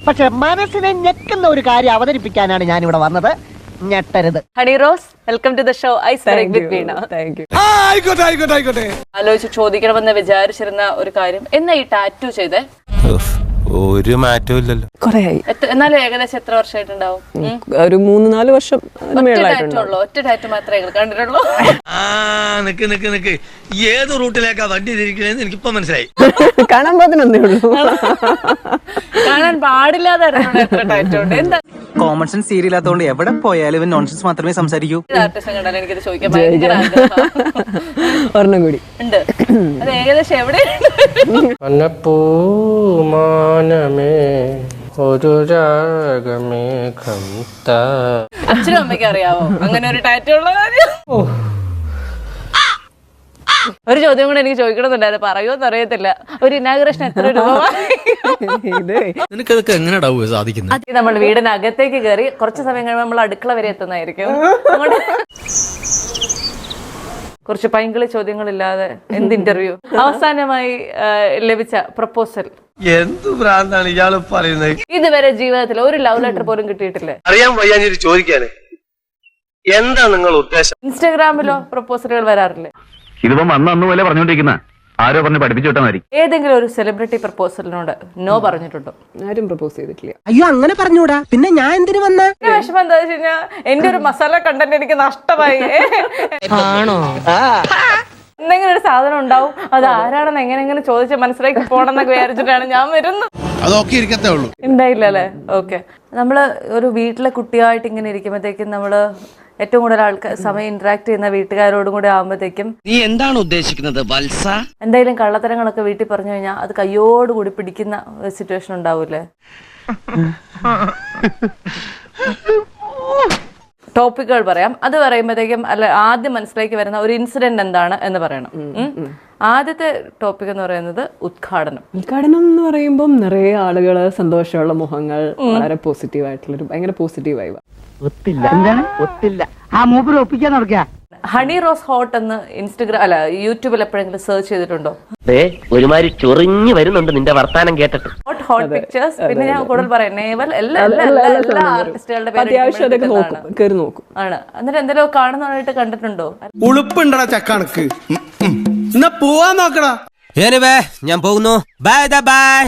പക്ഷെ മനസ്സിനെ ഞെക്കുന്ന ഒരു കാര്യം അവതരിപ്പിക്കാനാണ് ഞാൻ ഇവിടെ വന്നത്. ഞെട്ടരുത്. Honey Rose, welcome to the show ice break with Veena. ആലോചിച്ച് ചോദിക്കണമെന്ന് വിചാരിച്ചിരുന്ന ഒരു കാര്യം, എന്നാ ഈ ടാറ്റു ചെയ്തേ? ഒരു മാറ്റവും ഇല്ലല്ലോ. എന്നാലും ഏകദേശം എത്ര വർഷമായിട്ടുണ്ടാവും? ഒരു 3-4 വർഷം. ഒറ്റ ടാറ്റു മാത്രമേ കണ്ടിട്ടുള്ളൂ. ഏത് റൂട്ടിലേക്കാ വണ്ടി തിരിക്കണേന്ന് എനിക്കിപ്പോ മനസ്സിലായി. കാണാൻ പാതിനൊന്നേ ഉള്ളൂ. കാണാൻ പാടില്ലാതെ ടാറ്റു ഉണ്ട്. എന്താ കോമൺ സെൻസ് സീരിയലാത്തോണ്ട് എവിടെ പോയാലും ഇവൻ നോൺസെൻസ് മാത്രമേ സംസാരിക്കൂ. ആർട്ടിസ്റ്റ് കണ്ടാലും എനിക്കത് ചോദിക്കാൻ ഭയങ്കര ഒരെണ്ണം കൂടി ഉണ്ട്. അത് ഏകദേശം എവിടെ? അച്ഛനും അമ്മയ്ക്ക് അറിയാവോ അങ്ങനെ ഒരു ടാറ്റു ഉള്ള കാര്യം? ഒരു ചോദ്യം കൂടെ എനിക്ക് ചോദിക്കണമെന്നുണ്ടായിരുന്നു, പറയുമോന്ന് അറിയത്തില്ല. ഒരു ഇനാഗുറേഷൻ എത്ര രൂപ? നിനക്കതൊക്കെ എങ്ങനെയാ സാധിക്കുന്നത്? നമ്മൾ വീടിനകത്തേക്ക് കയറി കുറച്ച് സമയം കഴിയുമ്പോൾ നമ്മൾ അടുക്കള വരെ എത്തുന്നതായിരിക്കും. അങ്ങോട്ട് കുറച്ച് പൈങ്കിളി ചോദ്യങ്ങളില്ലാതെ എന്ത് ഇന്റർവ്യൂ? അവസാനമായി ലഭിച്ച പ്രപ്പോസൽ എന്ത് ഭ്രാന്താണ് ഇയാള് പറയുന്നത്? ഇതുവരെ ജീവിതത്തിൽ ഒരു ലവ് ലെറ്റർ പോലും കിട്ടിയിട്ടില്ലേ? അറിയാൻ വയ്യാഞ്ഞിട്ട് ചോദിക്കാന് എന്താ നിങ്ങൾ ഉദ്ദേശം? ഇൻസ്റ്റാഗ്രാമിലോ പ്രപ്പോസലുകൾ വരാറില്ലേ? ഇതിപ്പം അന്ന് പോലെ പറഞ്ഞോണ്ടിരിക്കുന്ന ആരോ പറഞ്ഞ് പഠിപ്പിച്ചു വിട്ടാൽ മതി. ഏതെങ്കിലും ഒരു സെലിബ്രിറ്റി പ്രപ്പോസലിനോട് നോ പറഞ്ഞിട്ടുണ്ടോ? ആരും പ്രപ്പോസ് ചെയ്തിട്ടില്ല. അയ്യോ, അങ്ങനെ പറഞ്ഞൂടാ. പിന്നെ ഞാൻ എന്തിനു വന്ന? വിഷമം എന്താ വെച്ച് കഴിഞ്ഞാൽ എന്റെ ഒരു മസാല കണ്ടന്റ് എനിക്ക് നഷ്ടമായി. ആണോ? എന്തെങ്കിലും ഒരു സാധനം ഉണ്ടാവും, അത് ആരാണെന്ന് എങ്ങനെ ചോദിച്ച് മനസ്സിലാക്കി പോണെന്നൊക്കെ വിചാരിച്ചിട്ടാണ് ഞാൻ വരുന്നത്. അതൊക്കെ ഇരിക്കത്തേ ഉള്ളൂ. ഉണ്ടായില്ല അല്ലേ? ഓക്കെ. നമ്മള് ഒരു വീട്ടിലെ കുട്ടിയായിട്ട് ഇങ്ങനെ ഇരിക്കുമ്പോഴത്തേക്കും നമ്മള് ഏറ്റവും കൂടുതൽ ആൾക്കാർ സമയം ഇന്ററാക്ട് ചെയ്യുന്ന വീട്ടുകാരോടും കൂടെ ആകുമ്പോഴത്തേക്കും നീ എന്താണ് ഉദ്ദേശിക്കുന്നത് വത്സ? എന്തെങ്കിലും കള്ളത്തരങ്ങളൊക്കെ വീട്ടിൽ പറഞ്ഞു കഴിഞ്ഞാൽ അത് കയ്യോടുകൂടി പിടിക്കുന്ന സിറ്റുവേഷൻ ഉണ്ടാവൂലേ? ടോപ്പിക്കുകൾ പറയാം. അത് പറയുമ്പോഴത്തേക്കും അല്ല, ആദ്യം മനസ്സിലേക്ക് വരുന്ന ഒരു ഇൻസിഡന്റ് എന്താണ് എന്ന് പറയണം. ആദ്യത്തെ ടോപ്പിക് എന്ന് പറയുന്നത് ഉദ്ഘാടനം. ഉദ്ഘാടനം എന്ന് പറയുമ്പോൾ നിറയെ ആളുകള്, സന്തോഷമുള്ള മുഖങ്ങൾ, വളരെ പോസിറ്റീവ് ആയിട്ടുള്ളൊരു ഭയങ്കര പോസിറ്റീവ് വൈബ്. ഒത്തില്ല. എന്താണ് ഒത്തില്ല? ആ മൂപ്പര് ഒപ്പിക്കാൻ നടക്കുക. ഹണി റോസ് ഹോട്ട് എന്ന് ഇൻസ്റ്റഗ്രാം അല്ല യൂട്യൂബിൽ എപ്പോഴെങ്കിലും സെർച്ച് ചെയ്തിട്ടുണ്ടോ? ഒരുമാതിരി ചൊറിഞ്ഞു വരുന്നുണ്ട് നിന്റെ വർത്താനം കേട്ടിട്ട്. Hot pictures. പിന്നെ ഞാൻ കൂടുതൽ പറയാം, നേവൽ എല്ലാ ആർട്ടിസ്റ്റുകളുടെ പേര് ആണ്. എന്നിട്ട് എന്തെങ്കിലും കാണുന്നതായിട്ട് കണ്ടിട്ടുണ്ടോ? ഉളുപ്പുണ്ടടാ ചക്കണക്ക്. എന്നാ പോവാൻ നോക്കടാ. ഞാൻ പോകുന്നു. Bye bye.